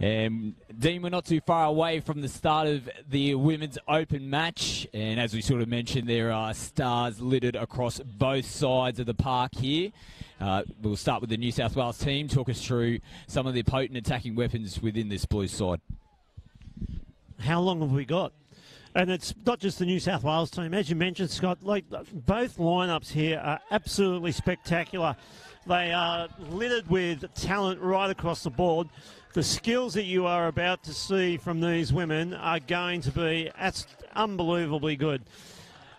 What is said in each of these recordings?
Dean, we're not too far away from the start of the Women's Open match, and as we sort of mentioned, there are stars littered across both sides of the park here. We'll start with the New South Wales team. Talk us through some of the potent attacking weapons within this Blues side. How long have we got? And it's not just the New South Wales team. As you mentioned, Scott, like both lineups here are absolutely spectacular. They are littered with talent right across the board. The skills that you are about to see from these women are going to be unbelievably good.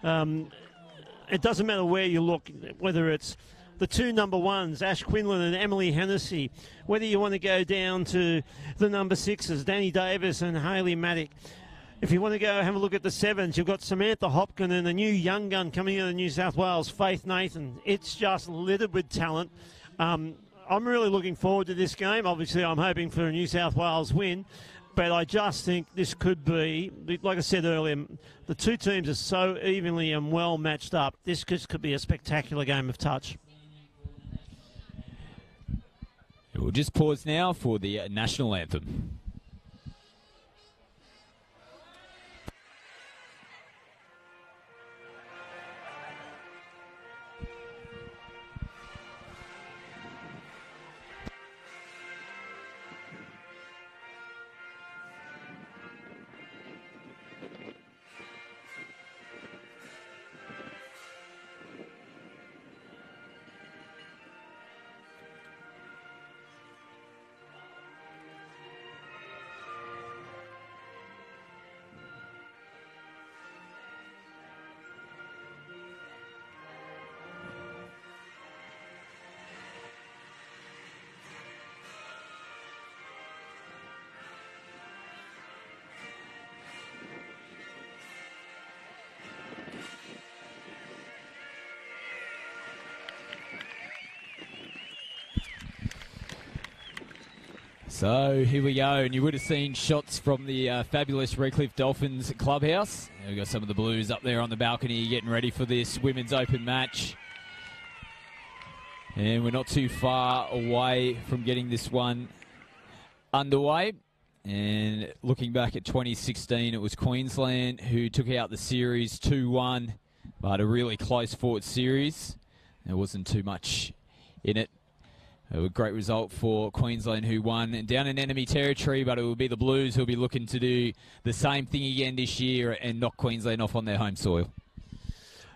It doesn't matter where you look, whether it's the two number ones, Ash Quinlan and Emily Hennessy, whether you want to go down to the number sixes, Danny Davis and Hayley Maddock. If you want to go have a look at the sevens, you've got Samantha Hopkin and the new young gun coming out of New South Wales, Faith Nathan. It's just littered with talent. I'm really looking forward to this game. Obviously, I'm hoping for a New South Wales win, but I just think this could be, like I said earlier, the two teams are so evenly and well matched up. This could be a spectacular game of touch. We'll just pause now for the national anthem. So here we go, and you would have seen shots from the fabulous Redcliffe Dolphins clubhouse. We've got some of the Blues up there on the balcony getting ready for this Women's Open match. And we're not too far away from getting this one underway. And looking back at 2016, it was Queensland who took out the series 2-1, but a really close fought series. There wasn't too much in it. A great result for Queensland, who won down in enemy territory, but it will be the Blues who will be looking to do the same thing again this year and knock Queensland off on their home soil.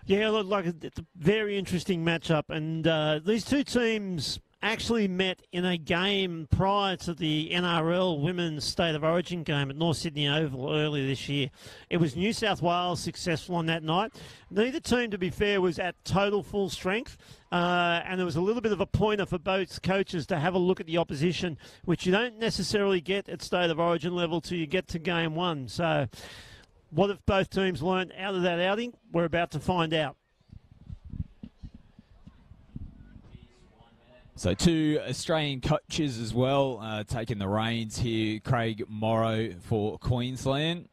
Yeah, look, it's a very interesting matchup, and these two teams actually met in a game prior to the NRL Women's State of Origin game at North Sydney Oval earlier this year. It was New South Wales successful on that night. Neither team, to be fair, was at total full strength, and there was a little bit of a pointer for both coaches to have a look at the opposition, which you don't necessarily get at State of Origin level till you get to game one. So what have both teams learned out of that outing? We're about to find out. So two Australian coaches as well taking the reins here. Craig Morrow for Queensland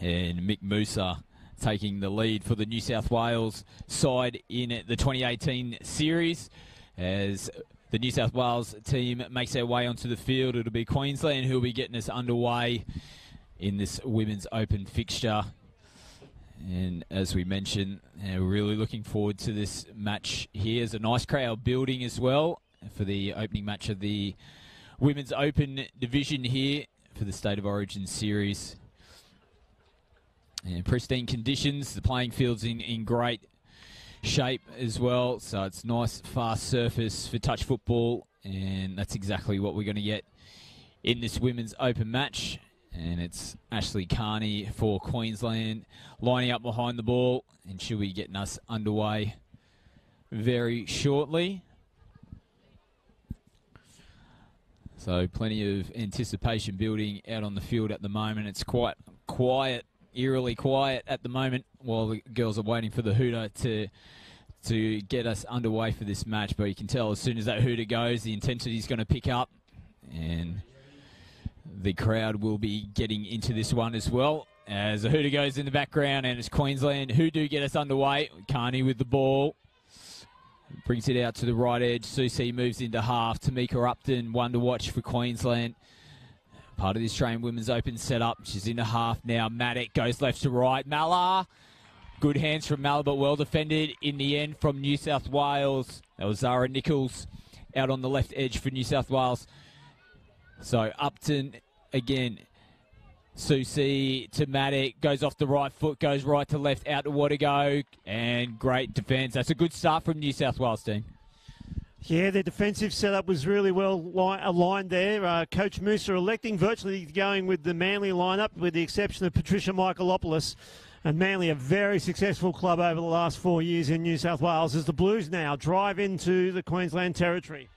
and Mick Musa taking the lead for the New South Wales side in the 2018 series. As the New South Wales team makes their way onto the field, it'll be Queensland who will be getting us underway in this Women's Open fixture. And as we mentioned, we're really looking forward to this match here. There's a nice crowd building as well for the opening match of the Women's Open division here for the State of Origin series. And pristine conditions, the playing field's in great shape as well. So it's nice, fast surface for touch football, and that's exactly what we're going to get in this Women's Open match. And it's Ashley Carney for Queensland lining up behind the ball, and she'll be getting us underway very shortly. So plenty of anticipation building out on the field at the moment. It's quite quiet, eerily quiet at the moment while the girls are waiting for the hooter to get us underway for this match. But you can tell as soon as that hooter goes, the intensity is going to pick up, and the crowd will be getting into this one as well. As the hooter goes in the background, and it's Queensland who do get us underway. Carney with the ball. Brings it out to the right edge. Susie moves into half. Tamika Upton, one to watch for Queensland. Part of the Australian Women's Open setup. She's in the half now. Maddock goes left to right. Mallard. Good hands from Mallard, but well defended in the end from New South Wales. That was Zara Nichols out on the left edge for New South Wales. So Upton again. Susie to Maddock, goes off the right foot, goes right to left, out to Watergo, and great defence. That's a good start from New South Wales team. Yeah, their defensive setup was really well aligned there. Coach Musa electing virtually going with the Manly lineup, with the exception of Patricia Michaelopoulos. And Manly, a very successful club over the last 4 years in New South Wales, as the Blues now drive into the Queensland territory.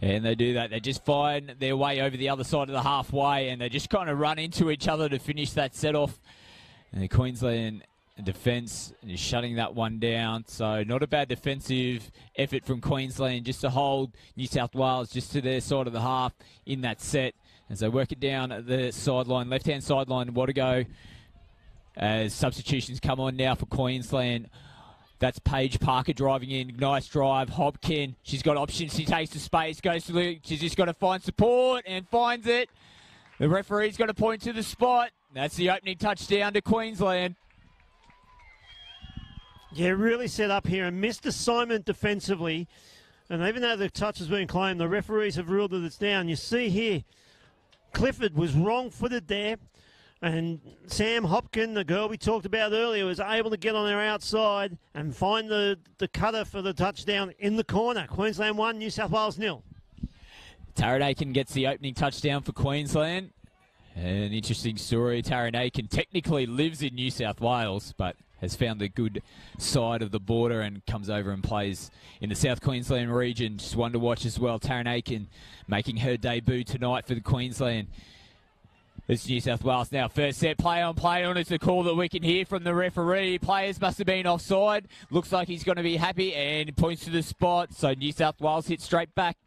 And they do that. They just find their way over the other side of the halfway, and they just kind of run into each other to finish that set off. And the Queensland defence is shutting that one down. So not a bad defensive effort from Queensland just to hold New South Wales just to their side of the half in that set. As they work it down at the sideline, left-hand sideline, Watergo. As substitutions come on now for Queensland. That's Paige Parker driving in. Nice drive. Hopkin. She's got options. She takes the space. Goes to the... She's just got to find support and finds it. The referee's got to point to the spot. That's the opening touchdown to Queensland. Yeah, really set up here. A missed assignment defensively. And even though the touch has been claimed, the referees have ruled that it's down. You see here, Clifford was wrong-footed there. And Sam Hopkin, the girl we talked about earlier, was able to get on her outside and find the cutter for the touchdown in the corner. Queensland 1, New South Wales 0. Taryn Aiken gets the opening touchdown for Queensland. An interesting story. Taryn Aiken technically lives in New South Wales, but has found the good side of the border and comes over and plays in the South Queensland region. Just one to watch as well. Taryn Aiken making her debut tonight for the Queensland. It's New South Wales now. First set, play on is the call that we can hear from the referee. Players must have been offside. Looks like he's going to be happy and points to the spot. So New South Wales hit straight back.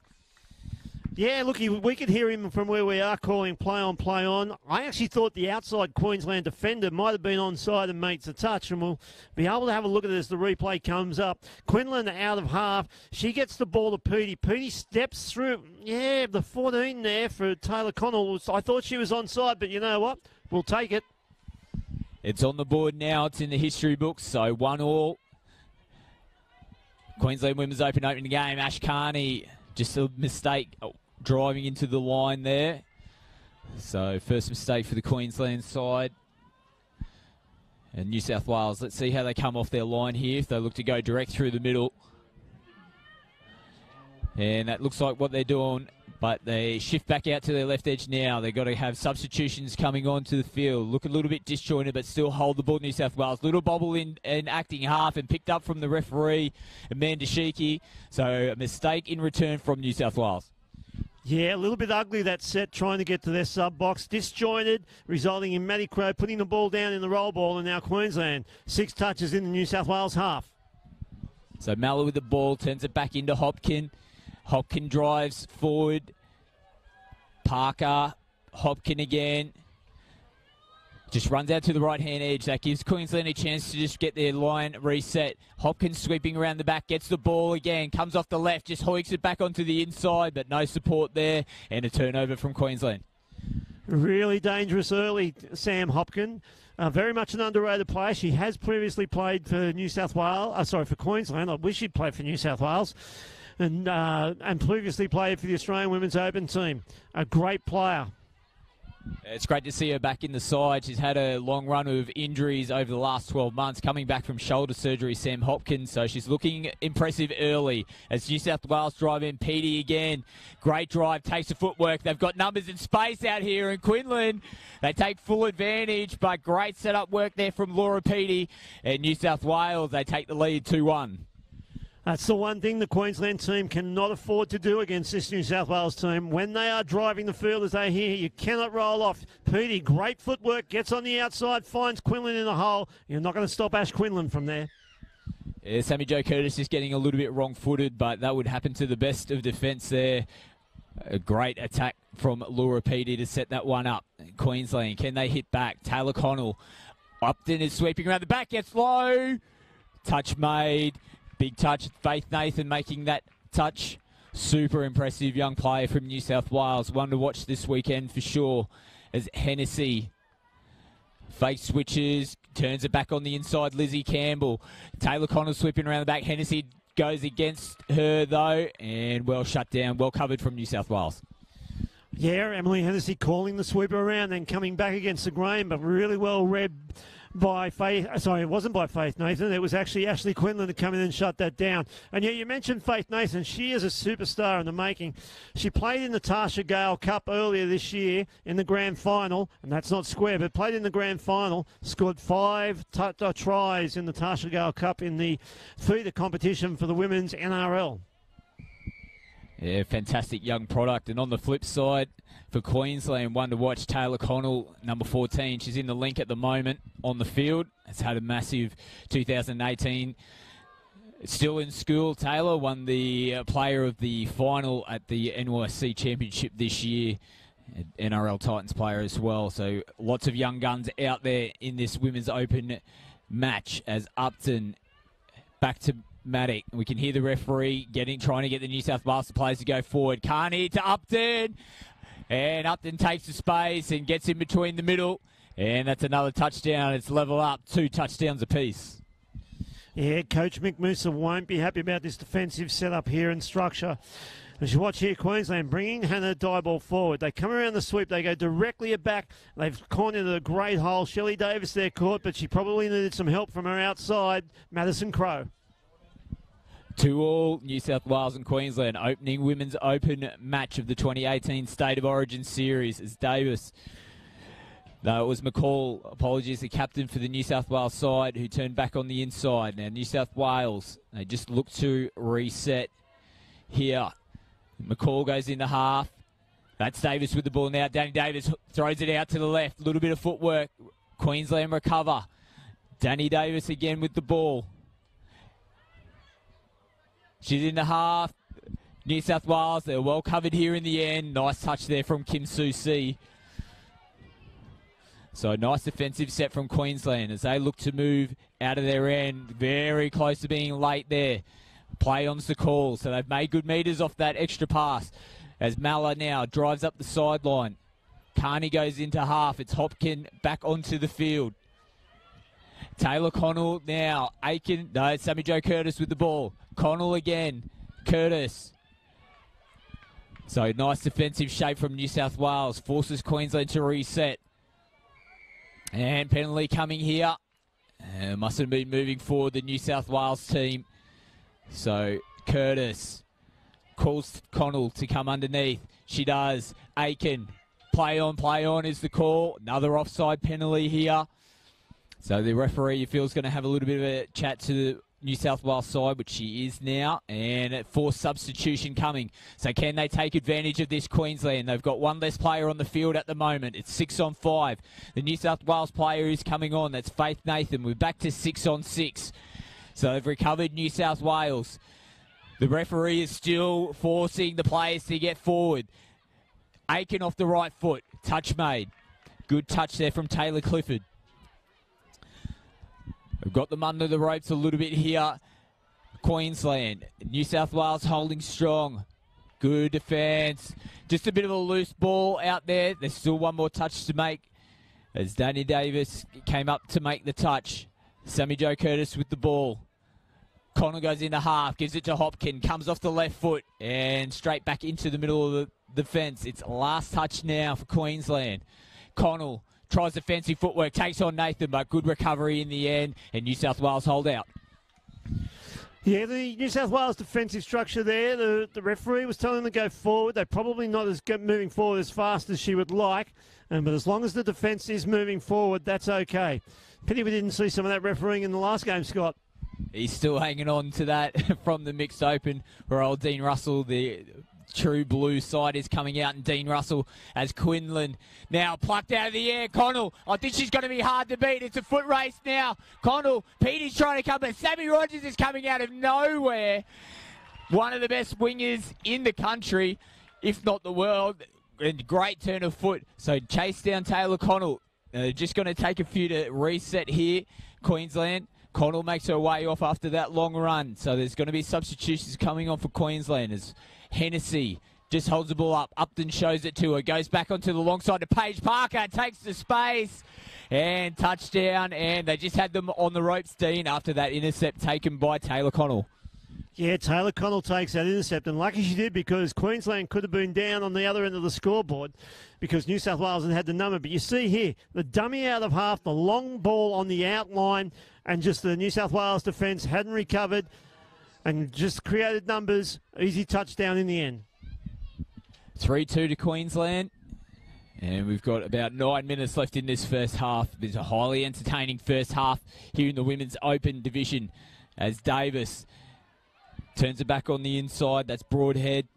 Yeah, look, we could hear him from where we are calling play on. I actually thought the outside Queensland defender might have been onside and makes a touch, and we'll be able to have a look at it as the replay comes up. Quinlan out of half. She gets the ball to Petey. Petey steps through. Yeah, the 14 there for Taylor Connell. I thought she was onside, but you know what? We'll take it. It's on the board now. It's in the history books, so 1-1. Queensland Women's Open opening the game. Ash Carney, just a mistake. Driving into the line there. So first mistake for the Queensland side. And New South Wales, let's see how they come off their line here. If they look to go direct through the middle. And that looks like what they're doing. But they shift back out to their left edge now. They've got to have substitutions coming onto the field. Look a little bit disjointed, but still hold the ball, New South Wales. Little bobble in acting half and picked up from the referee, Amanda Sheikey. So a mistake in return from New South Wales. Yeah, a little bit ugly that set, trying to get to their sub-box. Disjointed, resulting in Maddie Crow putting the ball down in the roll ball, and now Queensland. 6 touches in the New South Wales half. So Mallard with the ball, turns it back into Hopkin. Hopkin drives forward. Parker, Hopkin again. Just runs out to the right-hand edge. That gives Queensland a chance to just get their line reset. Hopkins sweeping around the back, gets the ball again, comes off the left, just hoiks it back onto the inside, but no support there, and a turnover from Queensland. Really dangerous early, Sam Hopkin. Very much an underrated player. She has previously played for New South Wales. For Queensland. I wish she'd played for New South Wales. And previously played for the Australian Women's Open team. A great player. It's great to see her back in the side. She's had a long run of injuries over the last 12 months, coming back from shoulder surgery, Sam Hopkins. So she's looking impressive early as New South Wales drive in. Petey again. Great drive, takes the footwork. They've got numbers and space out here in Quinlan. They take full advantage, but great setup work there from Laura Petey. And New South Wales, they take the lead 2-1. That's the one thing the Queensland team cannot afford to do against this New South Wales team. When they are driving the field as they here, you cannot roll off. Petey, great footwork, gets on the outside, finds Quinlan in the hole. You're not going to stop Ash Quinlan from there. Yeah, Sammy Jo Curtis is getting a little bit wrong-footed, but that would happen to the best of defence there. A great attack from Laura Petey to set that one up. Queensland, can they hit back? Taylor Connell. Upton is sweeping around the back, gets low. Touch made. Big touch, Faith Nathan making that touch Super impressive young player from New South Wales. One to watch this weekend for sure, as Hennessy fake switches, turns it back on the inside. Lizzie Campbell. Taylor Connell sweeping around the back. Hennessy goes against her though, and well shut down, well covered from New South Wales. Yeah, Emily Hennessy calling the sweeper around, then coming back against the grain, but really well read by Faith. Sorry, it wasn't by Faith Nathan. It was actually Ashley Quinlan to come in and shut that down. And yeah, you mentioned Faith Nathan. She is a superstar in the making. She played in the Tasha Gale Cup earlier this year in the grand final, and that's not square, but played in the grand final, scored 5 tries in the Tasha Gale Cup in the feeder competition for the women's NRL. Yeah, fantastic young product. And on the flip side, for Queensland, one to watch, Taylor Connell, number 14. She's in the link at the moment on the field. Has had a massive 2018. Still in school, Taylor won the player of the final at the NYC Championship this year. NRL Titans player as well. So lots of young guns out there in this Women's Open match as Upton back to Maddock. We can hear the referee trying to get the New South Wales players to go forward. Carney to Upton. And Upton takes the space and gets in between the middle. And that's another touchdown. It's level up. 2 touchdowns apiece. Yeah, Coach Mick Musa won't be happy about this defensive setup here and structure. As you watch here, Queensland bringing Hannah Diebold forward. They come around the sweep. They go directly at back. They've gone into the great hole. Shelley Davis there caught, but she probably needed some help from her outside, Madison Crowe. 2-2, New South Wales and Queensland, opening Women's Open match of the 2018 State of Origin Series as Davis. No, it was McCall, apologies, the captain for the New South Wales side, who turned back on the inside. Now, New South Wales, they just look to reset here. McCall goes into half. That's Davis with the ball now. Danny Davis throws it out to the left. A little bit of footwork. Queensland recover. Danny Davis again with the ball. She's in the half. New South Wales, they're well covered here in the end. Nice touch there from Kim Sue C. So nice defensive set from Queensland as they look to move out of their end. Very close to being late there. Play on's the call. So they've made good meters off that extra pass. As Malla now drives up the sideline. Carney goes into half. It's Hopkin back onto the field. Taylor Connell now. Aiken. No, Sammy Jo Curtis with the ball. Connell again. Curtis. So nice defensive shape from New South Wales. Forces Queensland to reset. And penalty coming here. Mustn't be moving forward, the New South Wales team. So Curtis calls Connell to come underneath. She does. Aiken. Play on is the call. Another offside penalty here. So the referee feels going to have a little bit of a chat to the New South Wales side, which she is now, and forced substitution coming. So can they take advantage of this, Queensland? They've got one less player on the field at the moment. It's 6-on-5. The New South Wales player is coming on. That's Faith Nathan. We're back to 6-on-6. So they've recovered New South Wales. The referee is still forcing the players to get forward. Aiken off the right foot. Touch made. Good touch there from Taylor Clifford. We've got them under the ropes a little bit here. Queensland. New South Wales holding strong. Good defence. Just a bit of a loose ball out there. There's still one more touch to make as Danny Davis came up to make the touch. Sammy Jo Curtis with the ball. Connell goes into half. Gives it to Hopkin. Comes off the left foot and straight back into the middle of the fence. It's last touch now for Queensland. Connell tries defensive footwork, takes on Nathan, but good recovery in the end, and New South Wales hold out. Yeah, the New South Wales defensive structure there, the referee was telling them to go forward. They're probably not moving forward as fast as she would like, but as long as the defence is moving forward, that's okay. Pity we didn't see some of that refereeing in the last game, Scott. He's still hanging on to that from the mixed open, where old Dean Russell, the true blue side, is coming out, and Dean Russell as Quinlan now plucked out of the air. Connell, I think she's going to be hard to beat. It's a foot race now. Connell, Petey's trying to come, but Sammy Rogers is coming out of nowhere. One of the best wingers in the country, if not the world, and great turn of foot. So chase down Taylor Connell. Just going to take a few to reset here, Queensland. Connell makes her way off after that long run. So there's going to be substitutions coming on for Queensland as Hennessy just holds the ball up. Upton shows it to her. Goes back onto the long side to Paige Parker. Takes the space. And touchdown. And they just had them on the ropes, Dean, after that intercept taken by Taylor Connell. Yeah, Taylor Connell takes that intercept, and lucky she did, because Queensland could have been down on the other end of the scoreboard because New South Wales had the number. But you see here, the dummy out of half, the long ball on the outline, and just the New South Wales defence hadn't recovered and just created numbers. Easy touchdown in the end. 3-2 to Queensland. And we've got about 9 minutes left in this first half. There's a highly entertaining first half here in the Women's Open division as Davis turns it back on the inside. That's Broadhead.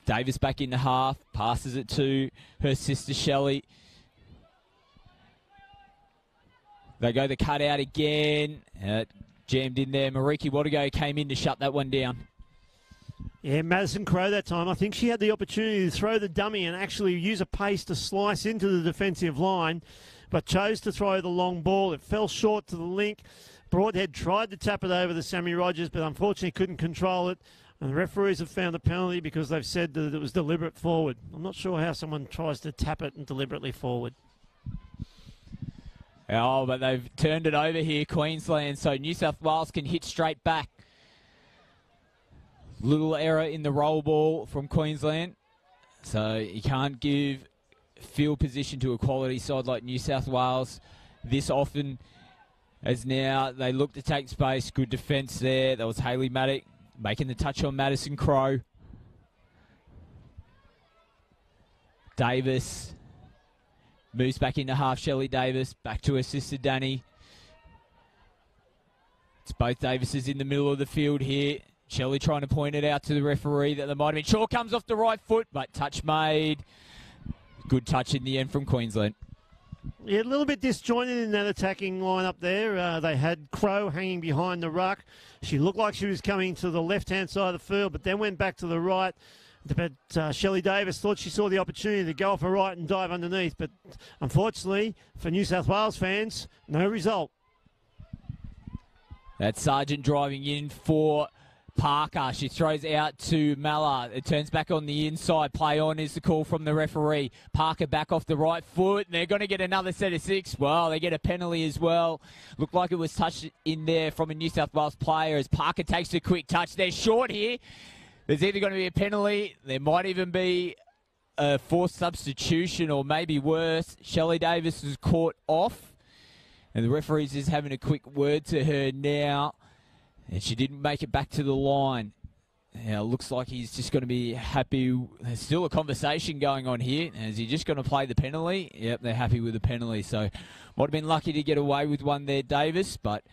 Davis back in the half. Passes it to her sister Shelley. They go the cutout again. Jammed in there. Mariki Wadigo came in to shut that one down. Yeah, Madison Crowe that time. I think she had the opportunity to throw the dummy and actually use a pace to slice into the defensive line, but chose to throw the long ball. It fell short to the link. Broadhead tried to tap it over to Sammy Rogers, but unfortunately couldn't control it. And the referees have found a penalty because they've said that it was deliberate forward. I'm not sure how someone tries to tap it and deliberately forward. Oh, but they've turned it over here, Queensland, so New South Wales can hit straight back. Little error in the roll ball from Queensland. So you can't give field position to a quality side like New South Wales this often. As now they look to take space. Good defence there. That was Hayley Maddock making the touch on Madison Crowe. Davis moves back into half. Shelley Davis back to her sister Danny. It's both Davises in the middle of the field here. Shelley trying to point it out to the referee that there might have been. Shaw comes off the right foot, but touch made. Good touch in the end from Queensland. Yeah, a little bit disjointed in that attacking lineup there. They had Crowe hanging behind the ruck. She looked like she was coming to the left-hand side of the field, but then went back to the right. But Shelley Davis thought she saw the opportunity to go off her right and dive underneath. But unfortunately, for New South Wales fans, no result. That's Sargent driving in for Parker. She throws out to Mallard. It turns back on the inside. Play on is the call from the referee. Parker back off the right foot. They're going to get another set of 6. Well, they get a penalty as well. Looked like it was touched in there from a New South Wales player as Parker takes a quick touch. They're short here. There's either going to be a penalty. There might even be a forced substitution or maybe worse. Shelley Davis is caught off. And the referee's just having a quick word to her now. And she didn't make it back to the line. Now, it looks like he's just going to be happy. There's still a conversation going on here. Is he just going to play the penalty? Yep, they're happy with the penalty. So, might have been lucky to get away with one there, Davis. But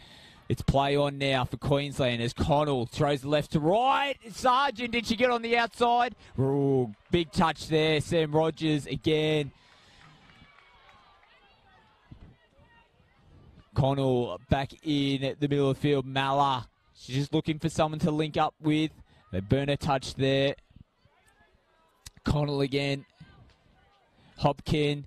it's play on now for Queensland as Connell throws left to right. Sargent, did she get on the outside? Ooh, big touch there. Sam Rogers again. Connell back in the middle of the field. Malla. She's just looking for someone to link up with. They burn a touch there. Connell again. Hopkin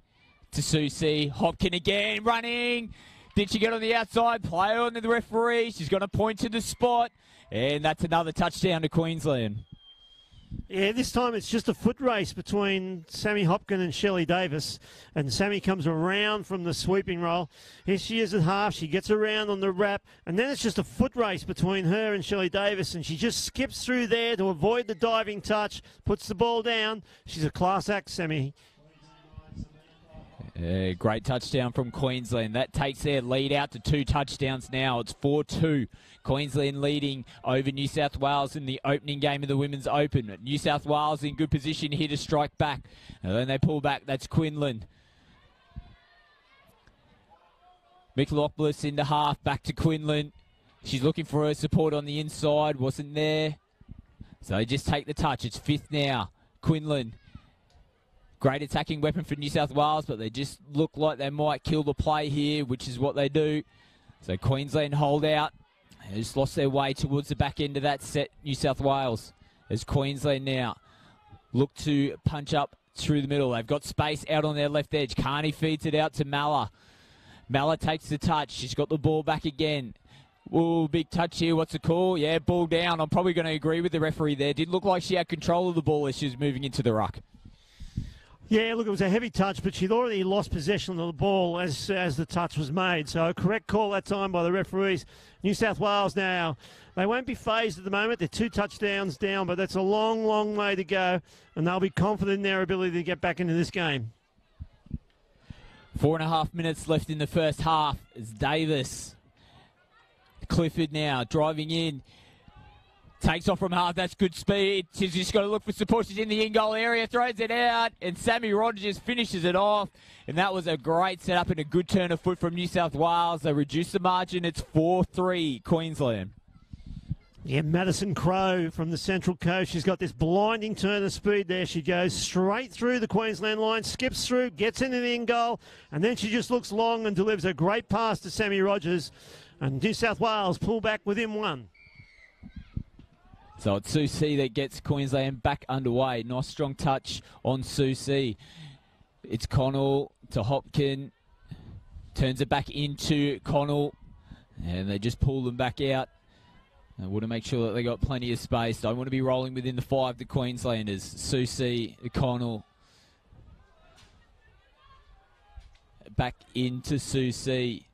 to Susie. Hopkin again running. Did she get on the outside? Play on to the referee. She's going to point to the spot. And that's another touchdown to Queensland. Yeah, this time it's just a foot race between Sammy Hopkin and Shelley Davis. And Sammy comes around from the sweeping roll. Here she is at half. She gets around on the wrap. And then it's just a foot race between her and Shelley Davis. And she just skips through there to avoid the diving touch. Puts the ball down. She's a class act, Sammy. Great touchdown from Queensland. That takes their lead out to 2 touchdowns now. It's 4-2. Queensland leading over New South Wales in the opening game of the Women's Open. New South Wales in good position here to strike back. And then they pull back. That's Quinlan. McLaughlin into half. Back to Quinlan. She's looking for her support on the inside. Wasn't there. So they just take the touch. It's 5th now. Quinlan. Great attacking weapon for New South Wales, but they just look like they might kill the play here, which is what they do. So Queensland hold out. They just lost their way towards the back end of that set, New South Wales. As Queensland now look to punch up through the middle. They've got space out on their left edge. Carney feeds it out to Malla. Malla takes the touch. She's got the ball back again. Oh, big touch here. What's the call? Yeah, ball down. I'm probably going to agree with the referee there. Did look like she had control of the ball as she was moving into the ruck. Yeah, look, it was a heavy touch, but she'd already lost possession of the ball as the touch was made. So correct call that time by the referees. New South Wales now, they won't be phased at the moment. They're 2 touchdowns down, but that's a long, long way to go, and they'll be confident in their ability to get back into this game. 4.5 minutes left in the first half as Davis. Clifford now driving in. Takes off from half. That's good speed. She's just got to look for support. She's in the in-goal area. Throws it out. And Sammy Rogers finishes it off. And that was a great setup and a good turn of foot from New South Wales. They reduce the margin. It's 4-3 Queensland. Yeah, Madison Crowe from the Central Coast. She's got this blinding turn of speed there. She goes straight through the Queensland line, skips through, gets into the in-goal, and then she just looks long and delivers a great pass to Sammy Rogers. And New South Wales pull back within 1. So it's Sue C that gets Queensland back underway. Nice strong touch on Sue C. It's Connell to Hopkin. Turns it back into Connell. And they just pull them back out. They want to make sure that they got plenty of space. Don't want to be rolling within the 5, the Queenslanders. Sue C, Connell. Back into Sue C.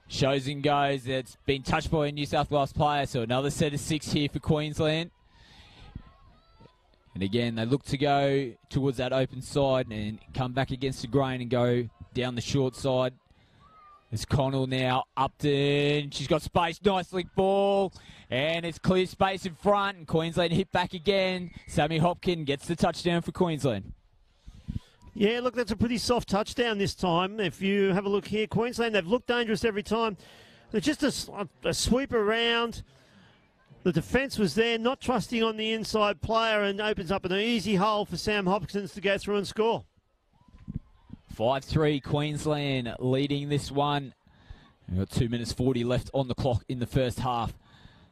Shows and goes. It's been touched by a New South Wales player, so another set of 6 here for Queensland. And again, they look to go towards that open side and come back against the grain and go down the short side. It's Connell now. Upton. She's got space. Nice lick ball. And it's clear space in front. And Queensland hit back again. Sammy Hopkin gets the touchdown for Queensland. Yeah, look, that's a pretty soft touchdown this time. If you have a look here, Queensland, they've looked dangerous every time. They're just a sweep around. The defence was there, not trusting on the inside player, and opens up an easy hole for Sam Hopkins to go through and score. 5-3 Queensland leading this one. We've got 2 minutes 40 left on the clock in the first half.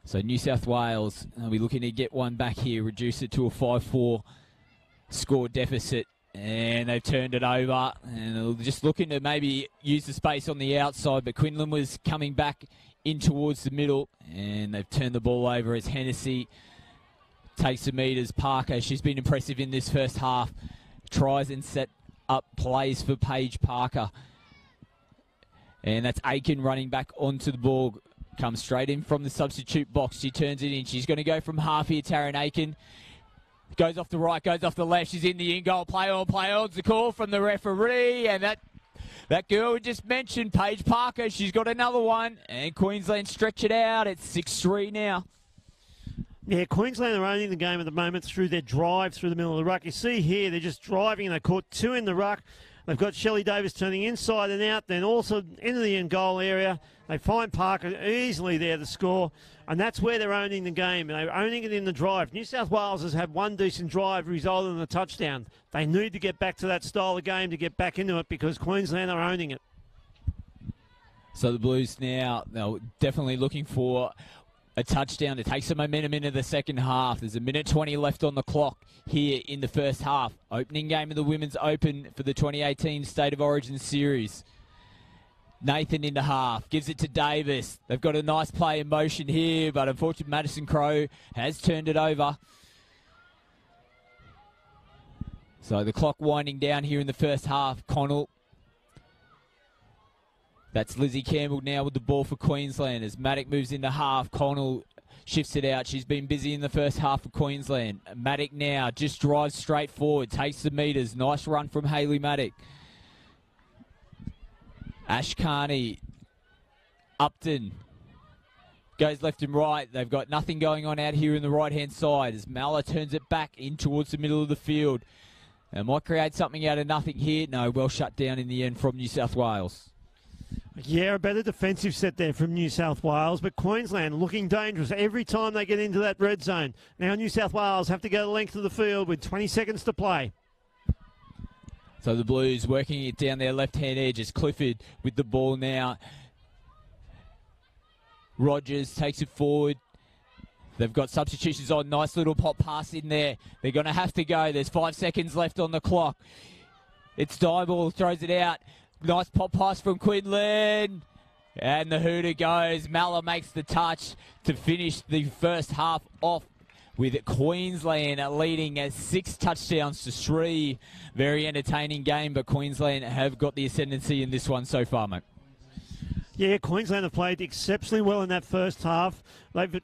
So New South Wales will be looking to get one back here, reduce it to a 5-4 score deficit. And they've turned it over, and they're just looking to maybe use the space on the outside, but Quinlan was coming back in towards the middle, and they've turned the ball over as Hennessy takes the meters. Parker, she's been impressive in this first half, tries and set up plays for Paige Parker. And that's Aiken running back onto the ball, comes straight in from the substitute box. She turns it in. She's going to go from half here, Taryn Aiken. Goes off the right, goes off the left. She's in the in-goal. Play on. The call from the referee. And that girl we just mentioned, Paige Parker, she's got another one. And Queensland stretch it out. It's 6-3 now. Yeah, Queensland are owning the game at the moment through their drive through the middle of the ruck. You see here, they're just driving, and they caught 2 in the ruck. They've got Shelley Davis turning inside and out, then also into the in-goal area. They find Parker easily there to score, and that's where they're owning the game. They're owning it in the drive. New South Wales has had one decent drive resulting in a touchdown. They need to get back to that style of game to get back into it because Queensland are owning it. So the Blues now, they're definitely looking for a touchdown to take some momentum into the second half. There's 1:20 left on the clock here in the first half. Opening game of the Women's Open for the 2018 State of Origin Series. Nathan into half, gives it to Davis. They've got a nice play in motion here, but unfortunately Madison Crowe has turned it over. So the clock winding down here in the first half. Connell. That's Lizzie Campbell now with the ball for Queensland. As Maddock moves into half, Connell shifts it out. She's been busy in the first half for Queensland. Maddock now just drives straight forward, takes the meters. Nice run from Hayley Maddock. Ash Carney, Upton, goes left and right. They've got nothing going on out here in the right-hand side as Mala turns it back in towards the middle of the field. And might create something out of nothing here. No, well shut down in the end from New South Wales. Yeah, a better defensive set there from New South Wales, but Queensland looking dangerous every time they get into that red zone. Now New South Wales have to go the length of the field with 20 seconds to play. So the Blues working it down their left-hand edge as Clifford with the ball now. Rogers takes it forward. They've got substitutions on. Nice little pop pass in there. They're going to have to go. There's 5 seconds left on the clock. It's Dyball, throws it out. Nice pop pass from Quinlan. And the hooter goes. Malla makes the touch to finish the first half off with Queensland leading 6 touchdowns to 3. Very entertaining game, but Queensland have got the ascendancy in this one so far, mate. Yeah, Queensland have played exceptionally well in that first half.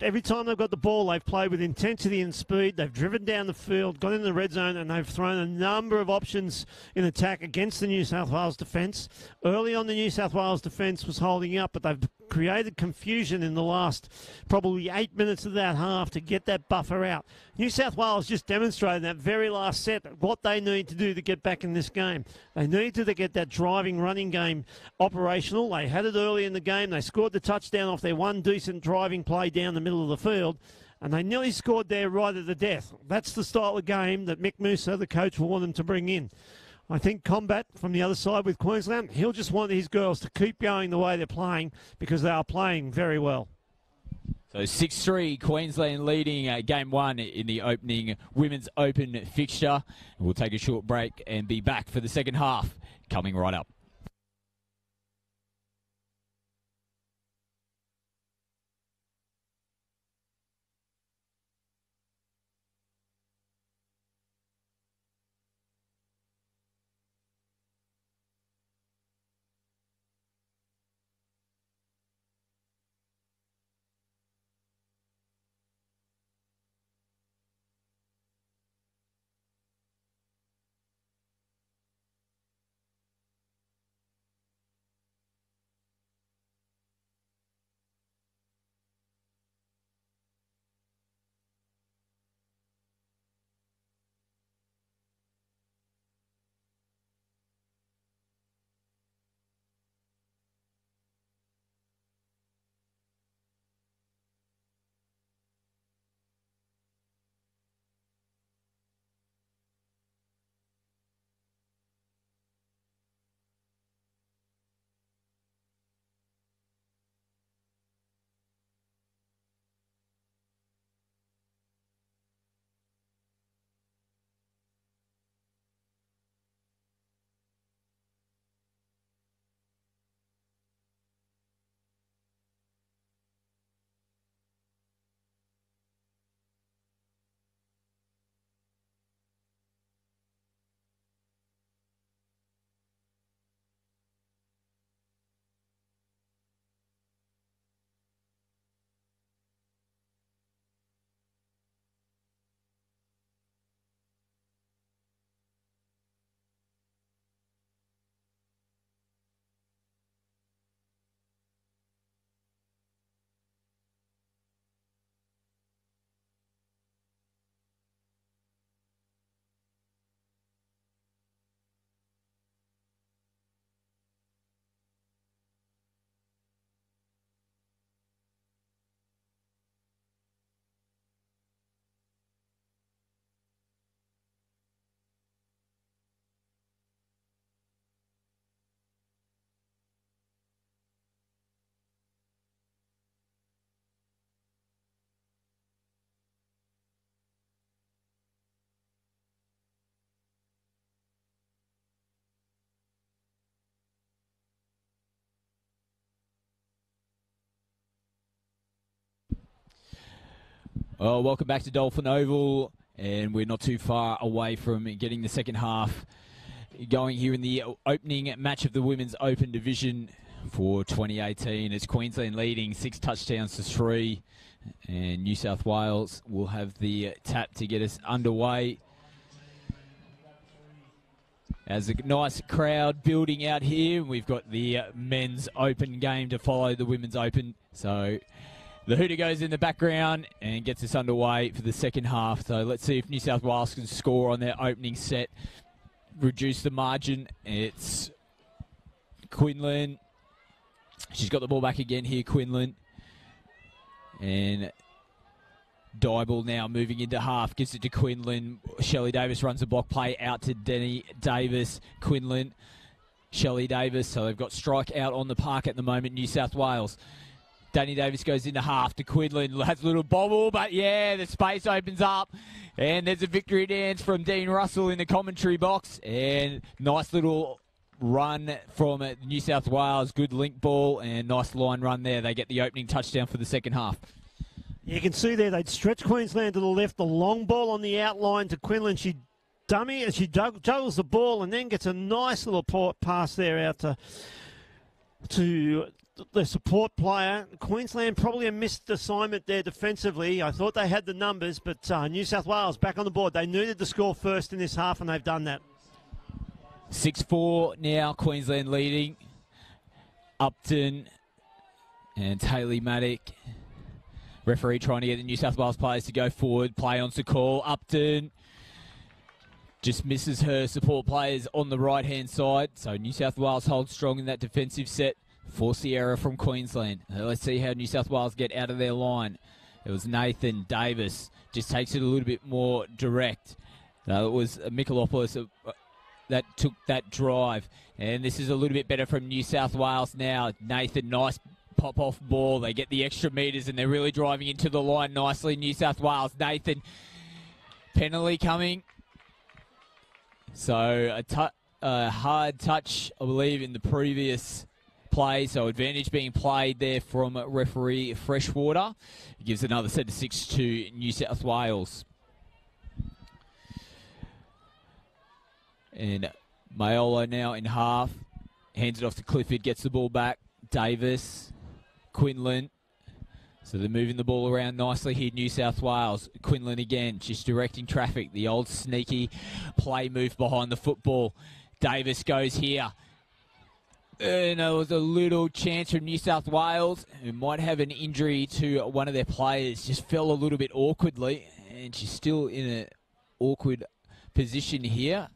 Every time they've got the ball, they've played with intensity and speed. They've driven down the field, got in the red zone, and they've thrown a number of options in attack against the New South Wales defence. Early on, the New South Wales defence was holding up, but they've created confusion in the last probably 8 minutes of that half to get that buffer out. New South Wales just demonstrated that very last set what they need to do to get back in this game. They need to get that driving, running game operational. They had it early in the game. They scored the touchdown off their one decent driving play down the middle of the field, and they nearly scored there right at the death. That's the style of game that Mick Musa, the coach, will want them to bring in. I think Combat from the other side with Queensland, he'll just want his girls to keep going the way they're playing because they are playing very well. So 6-3, Queensland leading Game 1 in the opening Women's Open fixture. We'll take a short break and be back for the second half coming right up. Well, welcome back to Dolphin Oval, and we're not too far away from getting the second half going here in the opening match of the Women's Open Division for 2018. It's Queensland leading 6 touchdowns to 3, and New South Wales will have the tap to get us underway. As a nice crowd building out here, we've got the Men's Open game to follow the Women's Open. So the hooter goes in the background and gets us underway for the second half. So let's see if New South Wales can score on their opening set, reduce the margin. It's Quinlan. She's got the ball back again here, Quinlan. And Dyball now moving into half, gives it to Quinlan. Shelley Davis runs a block play out to Denny Davis. Quinlan, Shelley Davis. So they've got strike out on the park at the moment, New South Wales. Danny Davis goes into half to Quinlan, has a little bobble, but yeah, the space opens up. And there's a victory dance from Dean Russell in the commentary box. And nice little run from New South Wales. Good link ball and nice line run there. They get the opening touchdown for the second half. You can see there they'd stretch Queensland to the left. The long ball on the outline to Quinlan. She dummy and she juggles the ball and then gets a nice little pass there out to the support player. Queensland probably a missed assignment there defensively. I thought they had the numbers, but New South Wales back on the board. They needed to score first in this half, and they've done that. 6-4 now, Queensland leading. Upton and Taylor Maddock. Referee trying to get the New South Wales players to go forward. Play on to call. Upton just misses her support players on the right-hand side. So New South Wales holds strong in that defensive set. Force the error from Queensland. Let's see how New South Wales get out of their line. It was Nathan Davis. Just takes it a little bit more direct. It was Mikalopoulos that took that drive. And this is a little bit better from New South Wales now. Nathan, nice pop-off ball. They get the extra metres and they're really driving into the line nicely. New South Wales, Nathan, penalty coming. So a hard touch, I believe, in the previous play. So advantage being played there from referee Freshwater. It gives another set of 6 to New South Wales. And Mayolo now in half. Hands it off to Clifford, gets the ball back. Davis, Quinlan. So they're moving the ball around nicely here, New South Wales. Quinlan again, just directing traffic. The old sneaky play move behind the football. Davis goes here. And there was a little chance from New South Wales, who might have an injury to one of their players. Just fell a little bit awkwardly, and she's still in an awkward position here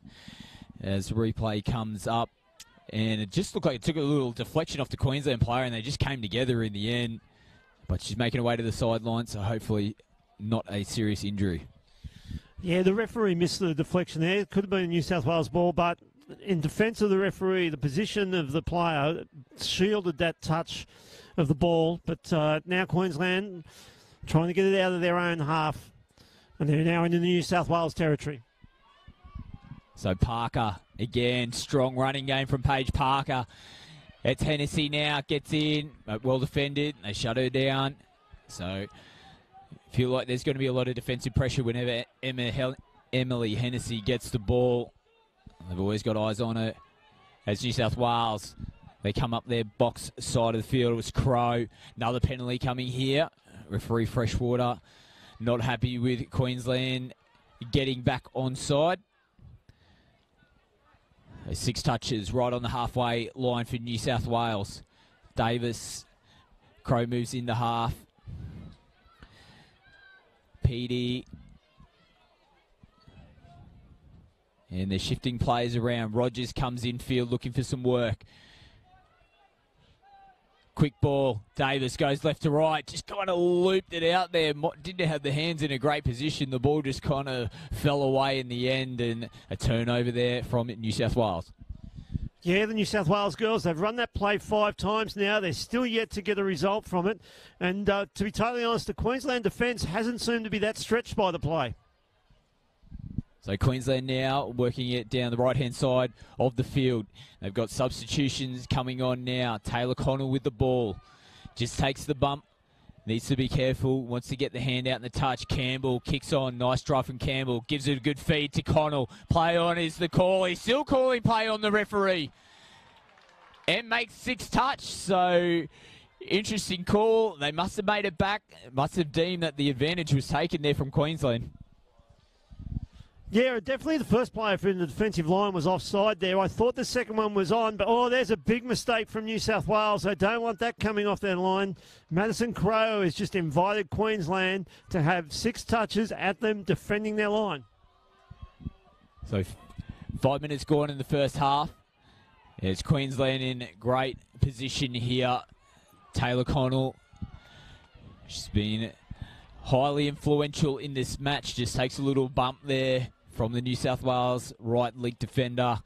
as the replay comes up. And it just looked like it took a little deflection off the Queensland player, and they just came together in the end. But she's making her way to the sideline, so hopefully not a serious injury. Yeah, the referee missed the deflection there. It could have been a New South Wales ball, but in defence of the referee, the position of the player shielded that touch of the ball. But now Queensland trying to get it out of their own half, and they're now in the New South Wales territory. So Parker, again, strong running game from Paige Parker. It's Hennessy now, gets in, well defended. They shut her down. So feel like there's going to be a lot of defensive pressure whenever Emily Hennessy gets the ball. They've always got eyes on her. As New South Wales, they come up their box side of the field. It was Crow. Another penalty coming here. Referee Freshwater not happy with Queensland getting back onside. 6 touches right on the halfway line for New South Wales. Davis, Crow moves into half. Petey. And they're shifting players around. Rogers comes in field looking for some work. Quick ball. Davis goes left to right. Just kind of looped it out there. Didn't have the hands in a great position. The ball just kind of fell away in the end, and a turnover there from New South Wales. Yeah, the New South Wales girls, they've run that play 5 times now. They're still yet to get a result from it. And to be totally honest, the Queensland defence hasn't seemed to be that stretched by the play. So Queensland now working it down the right-hand side of the field. They've got substitutions coming on now. Taylor Connell with the ball. Just takes the bump. Needs to be careful. Wants to get the hand out in the touch. Campbell kicks on. Nice drive from Campbell. Gives it a good feed to Connell. Play on is the call. He's still calling play on the referee. And makes 6 touch. So interesting call. They must have made it back. Must have deemed that the advantage was taken there from Queensland. Yeah, definitely the first player from the defensive line was offside there. I thought the second one was on, but there's a big mistake from New South Wales. I don't want that coming off their line. Madison Crowe has just invited Queensland to have 6 touches at them defending their line. So 5 minutes gone in the first half. It's Queensland in great position here. Taylor Connell, she's been highly influential in this match. Just takes a little bump there from the New South Wales right leg defender.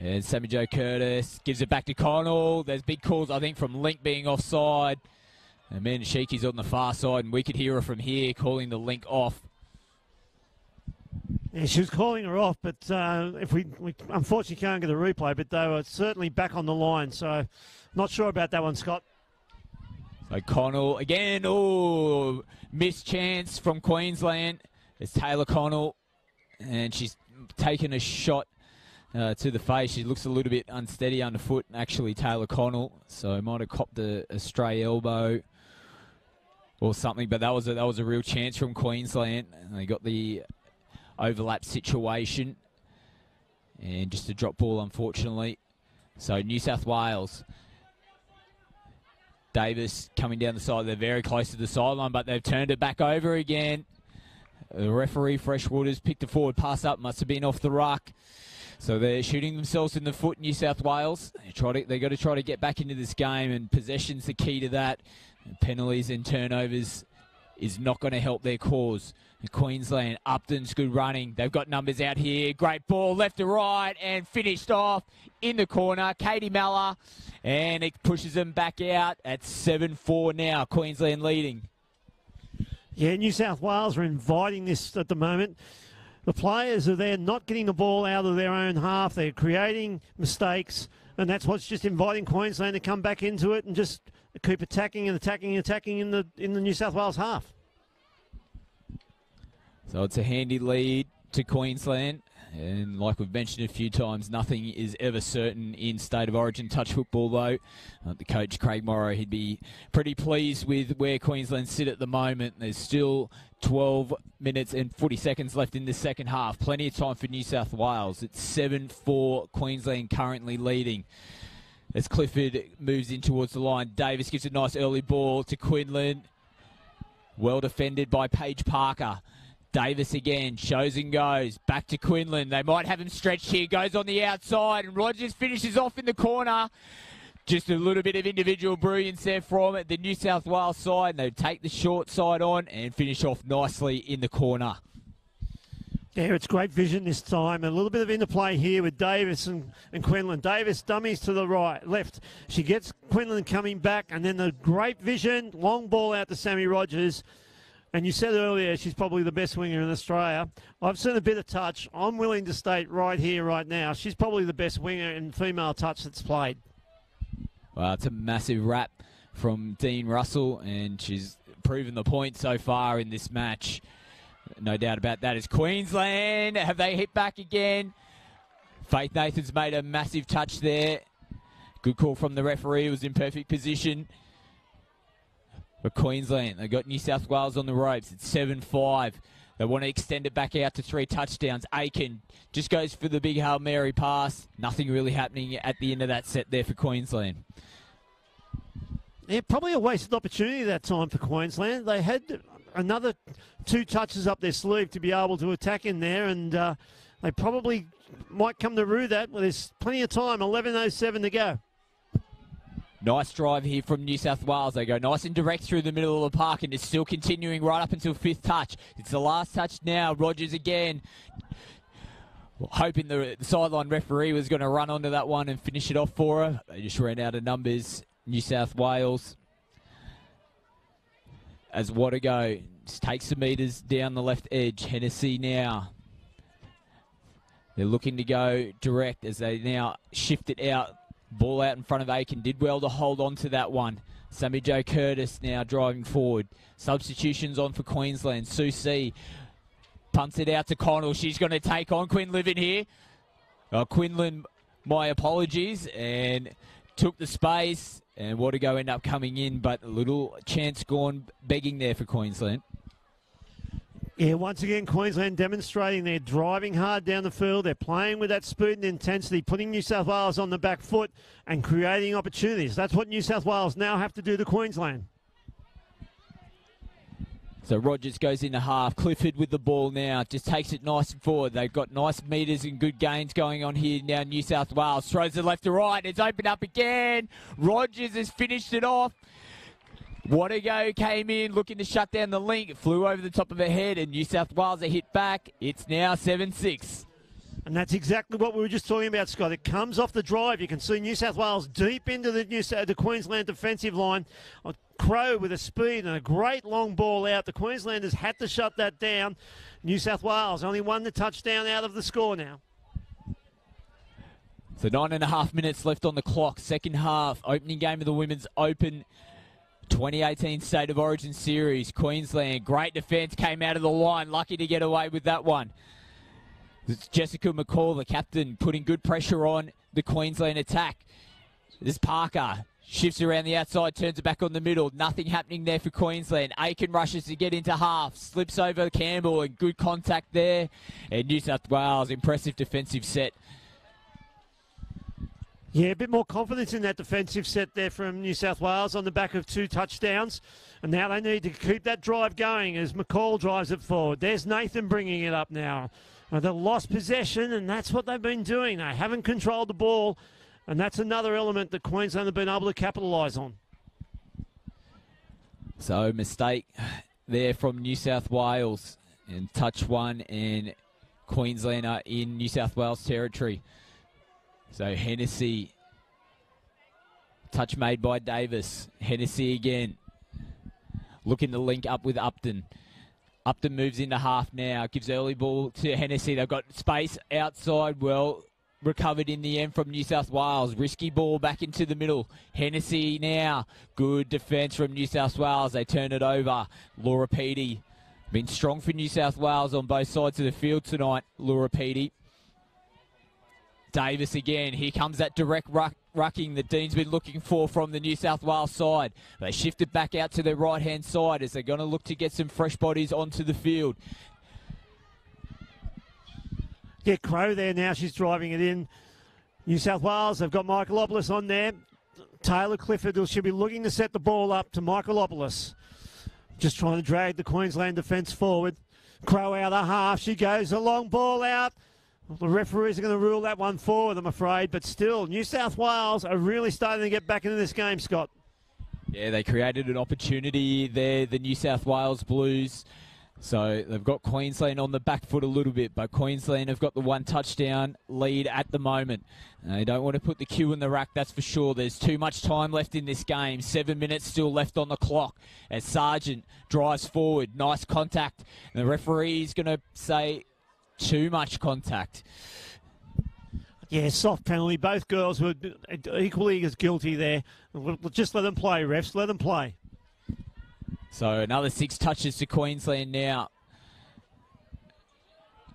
And Sammy Jo Curtis gives it back to Connell. There's big calls, I think, from Link being offside. And Amanda Sheiky's on the far side, and we could hear her from here calling the Link off. Yeah, she was calling her off, but if we unfortunately can't get a replay, but they were certainly back on the line, so not sure about that one, Scott. So Connell again, oh, missed chance from Queensland. It's Taylor Connell, and she's taken a shot to the face. She looks a little bit unsteady underfoot, actually, Taylor Connell, so might have copped a stray elbow or something, but that was a real chance from Queensland. And they got the overlap situation, and just a drop ball, unfortunately. So New South Wales, Davis coming down the side. They're very close to the sideline, but they've turned it back over again. The referee, Freshwaters, picked a forward pass up, must have been off the ruck. So they're shooting themselves in the foot, New South Wales. They've got to try to get back into this game, and possession's the key to that. Penalties and turnovers is not going to help their cause. Queensland, Upton's good running. They've got numbers out here. Great ball, left to right, and finished off in the corner. Katie Mallor, and it pushes them back out at 7-4 now. Queensland leading. Yeah, New South Wales are inviting this at the moment. The players are there not getting the ball out of their own half. They're creating mistakes, and that's what's just inviting Queensland to come back into it and just keep attacking and attacking and attacking in the New South Wales half. So it's a handy lead to Queensland. And like we've mentioned a few times, nothing is ever certain in State of Origin touch football, though. The coach, Craig Morrow, he'd be pretty pleased with where Queensland sit at the moment. There's still 12 minutes and 40 seconds left in the second half. Plenty of time for New South Wales. It's 7-4, Queensland currently leading. As Clifford moves in towards the line, Davis gives a nice early ball to Quinlan. Well defended by Paige Parker. Davis again, shows and goes. Back to Quinlan. They might have him stretched here. Goes on the outside, and Rogers finishes off in the corner. Just a little bit of individual brilliance there from the New South Wales side. They take the short side on and finish off nicely in the corner. Yeah, it's great vision this time. A little bit of interplay here with Davis and Quinlan. Davis dummies to the right, left. She gets Quinlan coming back, and then the great vision, long ball out to Sammy Rogers. And you said earlier she's probably the best winger in Australia. I've seen a bit of touch. I'm willing to state right here, right now, she's probably the best winger in female touch that's played. Well, it's a massive wrap from Dean Russell, and she's proven the point so far in this match. No doubt about that. Is Queensland, have they hit back again? Faith Nathan's made a massive touch there. Good call from the referee. It was in perfect position. But Queensland, they've got New South Wales on the ropes. It's 7-5. They want to extend it back out to 3 touchdowns. Aiken just goes for the big Hail Mary pass. Nothing really happening at the end of that set there for Queensland. Yeah, probably a wasted opportunity that time for Queensland. They had another 2 touches up their sleeve to be able to attack in there, and they probably might come to rue that. Well, there's plenty of time, 11:07 to go. Nice drive here from New South Wales. They go nice and direct through the middle of the park, and it's still continuing right up until 5th touch. It's the last touch now. Rogers again. Hoping the sideline referee was going to run onto that one and finish it off for her. They just ran out of numbers. New South Wales. As Watago just takes some meters down the left edge. Hennessy now. They're looking to go direct as they now shift it out. Ball out in front of Aiken. Did well to hold on to that one. Sammy Jo Curtis now driving forward. Substitutions on for Queensland. Sue C. Punts it out to Connell. She's going to take on Quinlan here. Quinlan, my apologies, and took the space. And Watago end up coming in, but a little chance gone begging there for Queensland. Yeah, once again, Queensland demonstrating they're driving hard down the field. They're playing with that speed and intensity, putting New South Wales on the back foot and creating opportunities. That's what New South Wales now have to do to Queensland. So Rogers goes into half. Clifford with the ball now. Just takes it nice and forward. They've got nice meters and good gains going on here now. New South Wales throws it left to right. It's opened up again. Rogers has finished it off. Watago came in looking to shut down the link. It flew over the top of her head, and New South Wales are hit back. It's now 7-6. And that's exactly what we were just talking about, Scott. It comes off the drive. You can see New South Wales deep into the Queensland defensive line. Crow with a speed and a great long ball out. The Queenslanders had to shut that down. New South Wales only won the touchdown out of the score now. So 9.5 minutes left on the clock. Second half, opening game of the Women's Open 2018 State of Origin Series. Queensland, great defence, came out of the line. Lucky to get away with that one. It's Jessica McCall, the captain, putting good pressure on the Queensland attack. This Parker shifts around the outside, turns it back on the middle. Nothing happening there for Queensland. Aiken rushes to get into half, slips over Campbell, and good contact there. And New South Wales, impressive defensive set. Yeah, a bit more confidence in that defensive set there from New South Wales on the back of 2 touchdowns. And now they need to keep that drive going as McCall drives it forward. There's Nathan bringing it up now. They lost possession, and that's what they've been doing. They haven't controlled the ball, and that's another element that Queensland have been able to capitalise on. So, mistake there from New South Wales. And touch one, and Queensland are in New South Wales territory. So Hennessy, touch made by Davis. Hennessy again, looking to link up with Upton. Upton moves into half now, gives early ball to Hennessy. They've got space outside, well recovered in the end from New South Wales. Risky ball back into the middle. Hennessy now, good defence from New South Wales. They turn it over. Laura Peaty, been strong for New South Wales on both sides of the field tonight, Laura Peaty. Davis again. Here comes that direct rucking that Dean's been looking for from the New South Wales side. They shift it back out to their right-hand side as they're going to look to get some fresh bodies onto the field. Yeah, Crow there now. She's driving it in. New South Wales, they've got Michaelopoulos on there. Taylor Clifford should be looking to set the ball up to Michaelopoulos. Just trying to drag the Queensland defence forward. Crow out of half. She goes. A long ball out. The referees are going to rule that one forward, I'm afraid. But still, New South Wales are really starting to get back into this game, Scott. Yeah, they created an opportunity there, the New South Wales Blues. So they've got Queensland on the back foot a little bit, but Queensland have got the 1 touchdown lead at the moment. They don't want to put the cue in the rack, that's for sure. There's too much time left in this game. 7 minutes still left on the clock as Sargent drives forward. Nice contact. And the referee's going to say too much contact. Yeah, soft penalty. Both girls were equally as guilty there. Just let them play, refs. Let them play. So another 6 touches to Queensland now.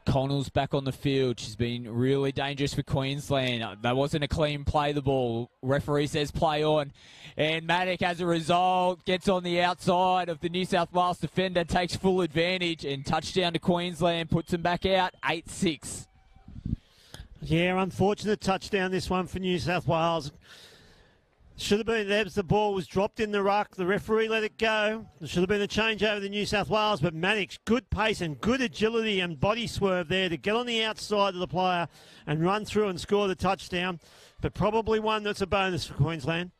Connell's back on the field. She's been really dangerous for Queensland. That wasn't a clean play, the ball. Referee says play on. And Maddock, as a result, gets on the outside of the New South Wales defender, takes full advantage, and touchdown to Queensland, puts them back out 8-6. Yeah, unfortunate touchdown this one for New South Wales. Should have been there. The ball was dropped in the ruck. The referee let it go. There should have been a change over to New South Wales, but Maddox, good pace and good agility and body swerve there to get on the outside of the player and run through and score the touchdown. But probably one that's a bonus for Queensland.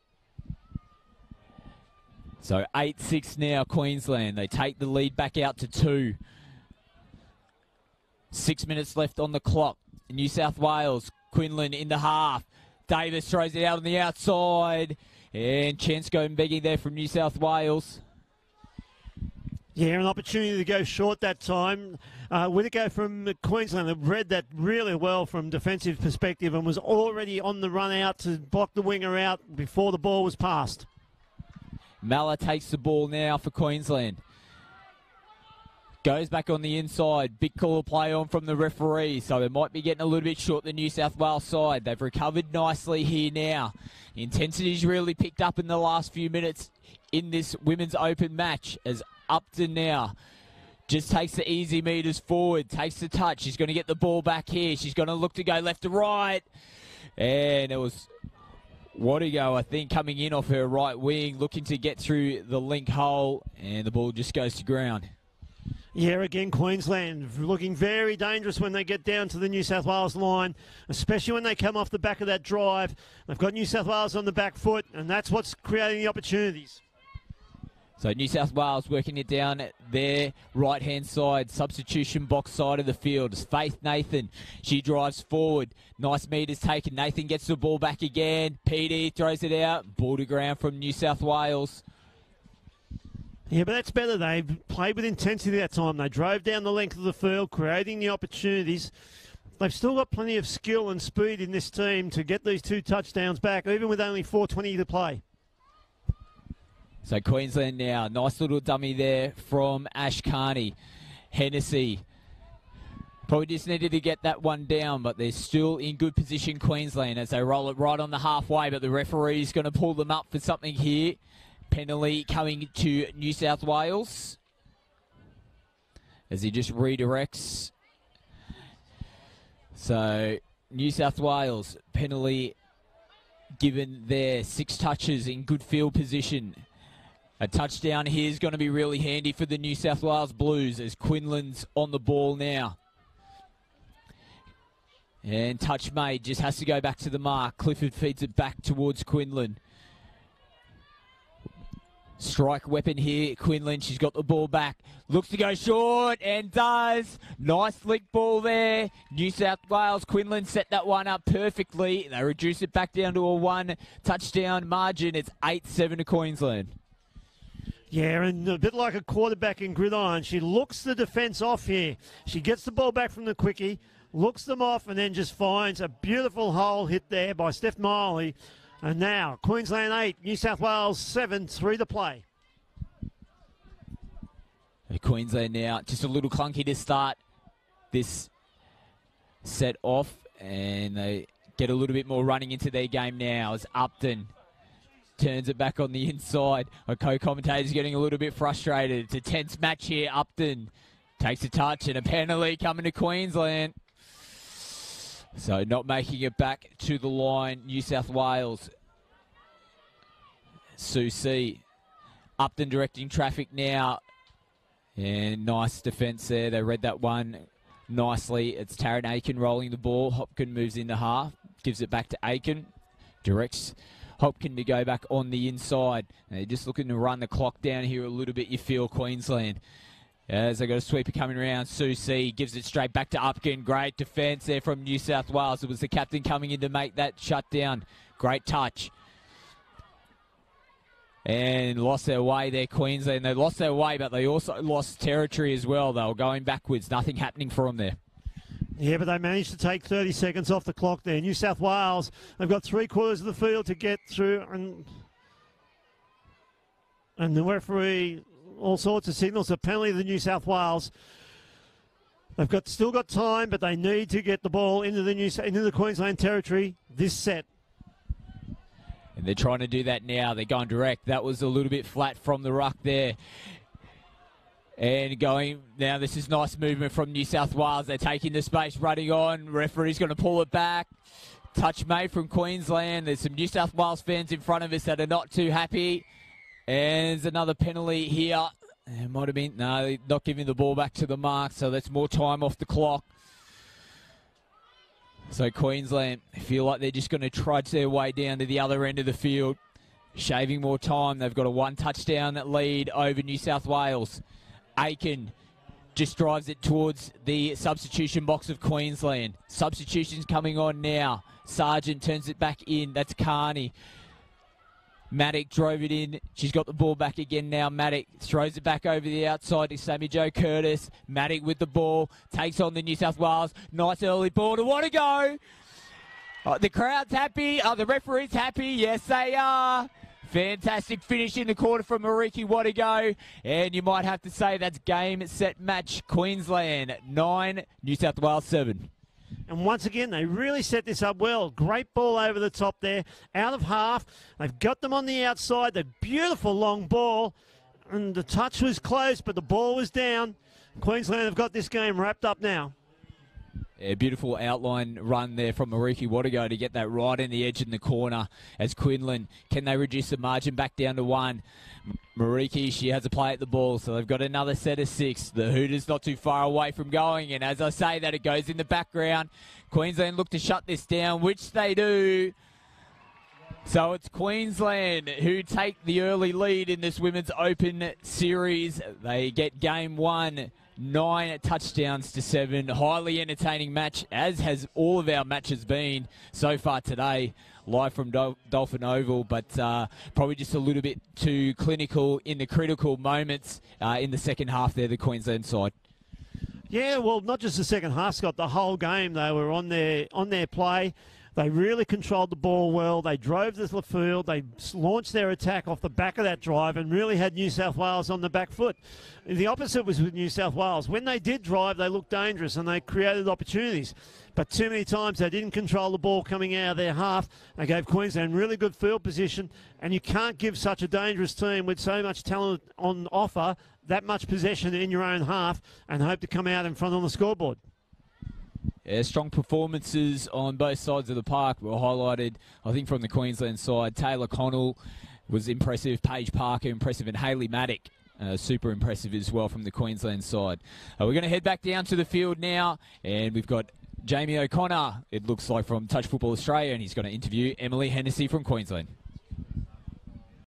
So 8-6 now, Queensland. They take the lead back out to 2. 6 minutes left on the clock. New South Wales, Quinlan in the half. Davis throws it out on the outside. And Chensko begging there from New South Wales. Yeah, an opportunity to go short that time. Whittaker from Queensland have read that really well from defensive perspective and was already on the run out to block the winger out before the ball was passed. Malla takes the ball now for Queensland. Goes back on the inside. Big call play on from the referee. So they might be getting a little bit short, the New South Wales side. They've recovered nicely here now. The intensity's really picked up in the last few minutes in this Women's Open match as Upton now just takes the easy meters forward, takes the touch. She's going to get the ball back here. She's going to look to go left to right. And it was Wadigo, I think, coming in off her right wing, looking to get through the link hole. And the ball just goes to ground. Yeah, again, Queensland looking very dangerous when they get down to the New South Wales line, especially when they come off the back of that drive. They've got New South Wales on the back foot, and that's what's creating the opportunities. So New South Wales working it down their right-hand side, substitution box side of the field. It's Faith Nathan. She drives forward. Nice meters taken. Nathan gets the ball back again. PD throws it out. Ball to ground from New South Wales. Yeah, but that's better. They played with intensity that time. They drove down the length of the field, creating the opportunities. They've still got plenty of skill and speed in this team to get these 2 touchdowns back, even with only 4:20 to play. So Queensland now, nice little dummy there from Ash Carney. Hennessy probably just needed to get that one down, but they're still in good position, Queensland, as they roll it right on the halfway, but the referee's going to pull them up for something here. Penalty coming to New South Wales as he just redirects. So New South Wales, penalty given there, 6 touches in good field position. A touchdown here is going to be really handy for the New South Wales Blues as Quinlan's on the ball now. And touch made, just has to go back to the mark. Clifford feeds it back towards Quinlan. Strike weapon here, Quinlan. She's got the ball back. Looks to go short and does. Nice lick ball there. New South Wales, Quinlan set that one up perfectly. They reduce it back down to a 1 touchdown margin. It's 8-7 to Queensland. Yeah, and a bit like a quarterback in gridiron, she looks the defence off here. She gets the ball back from the quickie, looks them off, and then just finds a beautiful hole hit there by Steph Miley. And now, Queensland 8, New South Wales 7, 3 to play. Queensland now, just a little clunky to start this set off, and they get a little bit more running into their game now as Upton turns it back on the inside. Our co-commentator's getting a little bit frustrated. It's a tense match here. Upton takes a touch and a penalty coming to Queensland. So not making it back to the line, New South Wales. Susie. Upton directing traffic now. And nice defence there. They read that one nicely. It's Taryn Aiken rolling the ball. Hopkin moves into half. Gives it back to Aiken. Directs Hopkin to go back on the inside. They're just looking to run the clock down here a little bit, you feel, Queensland. As they got a sweeper coming around, Susie gives it straight back to Upkin. Great defence there from New South Wales. It was the captain coming in to make that shutdown. Great touch. And lost their way there, Queensland. They lost their way, but they also lost territory as well. They were going backwards. Nothing happening for them there. Yeah, but they managed to take 30 seconds off the clock there. New South Wales, they've got 3/4 of the field to get through. And the referee, all sorts of signals. A penalty to the New South Wales. They've still got time, but they need to get the ball into the Queensland territory this set. And they're trying to do that now. They're going direct. That was a little bit flat from the ruck there. And going, now this is nice movement from New South Wales. They're taking the space, running on. Referee's going to pull it back. Touch made from Queensland. There's some New South Wales fans in front of us that are not too happy. And there's another penalty here. It might have been, no, not giving the ball back to the mark, so that's more time off the clock. So Queensland feel like they're just going to trudge their way down to the other end of the field, shaving more time. They've got a 1 touchdown lead over New South Wales. Aiken just drives it towards the substitution box of Queensland. Substitutions coming on now. Sargent turns it back in. That's Carney. Maddock drove it in. She's got the ball back again now. Maddock throws it back over the outside to Sammy Jo Curtis. Maddock with the ball. Takes on the New South Wales. Nice early ball to want to go. The crowd's happy. The referee's happy. Yes, they are. Fantastic finish in the quarter from Mariki Wadigo. And you might have to say that's game, set, match. Queensland 9, New South Wales 7. And once again, they really set this up well. Great ball over the top there. Out of half. They've got them on the outside. The beautiful long ball. And the touch was close, but the ball was down. Queensland have got this game wrapped up now. Yeah, beautiful outline run there from Mariki Wadigo to get that right in the edge in the corner as Quinlan. Can they reduce the margin back down to 1? Mariki, she has a play at the ball, so they've got another set of 6. The Hooters not too far away from going, and as I say that, it goes in the background. Queensland look to shut this down, which they do. So it's Queensland who take the early lead in this Women's Open series. They get game one, 9 touchdowns to 7. Highly entertaining match, as has all of our matches been so far today. Live from Dolphin Oval, but probably just a little bit too clinical in the critical moments in the second half there, the Queensland side. Yeah, well, not just the second half, Scott. The whole game, they were on their play. They really controlled the ball well. They drove the field. They launched their attack off the back of that drive and really had New South Wales on the back foot. The opposite was with New South Wales. When they did drive, they looked dangerous and they created opportunities. But too many times they didn't control the ball coming out of their half. They gave Queensland really good field position, and you can't give such a dangerous team with so much talent on offer that much possession in your own half and hope to come out in front on the scoreboard. Yeah, strong performances on both sides of the park were highlighted, I think, from the Queensland side. Taylor Connell was impressive, Paige Parker impressive, and Hayley Maddock super impressive as well from the Queensland side. We're going to head back down to the field now, and we've got Jamie O'Connor, it looks like, from Touch Football Australia, and he's going to interview Emily Hennessy from Queensland.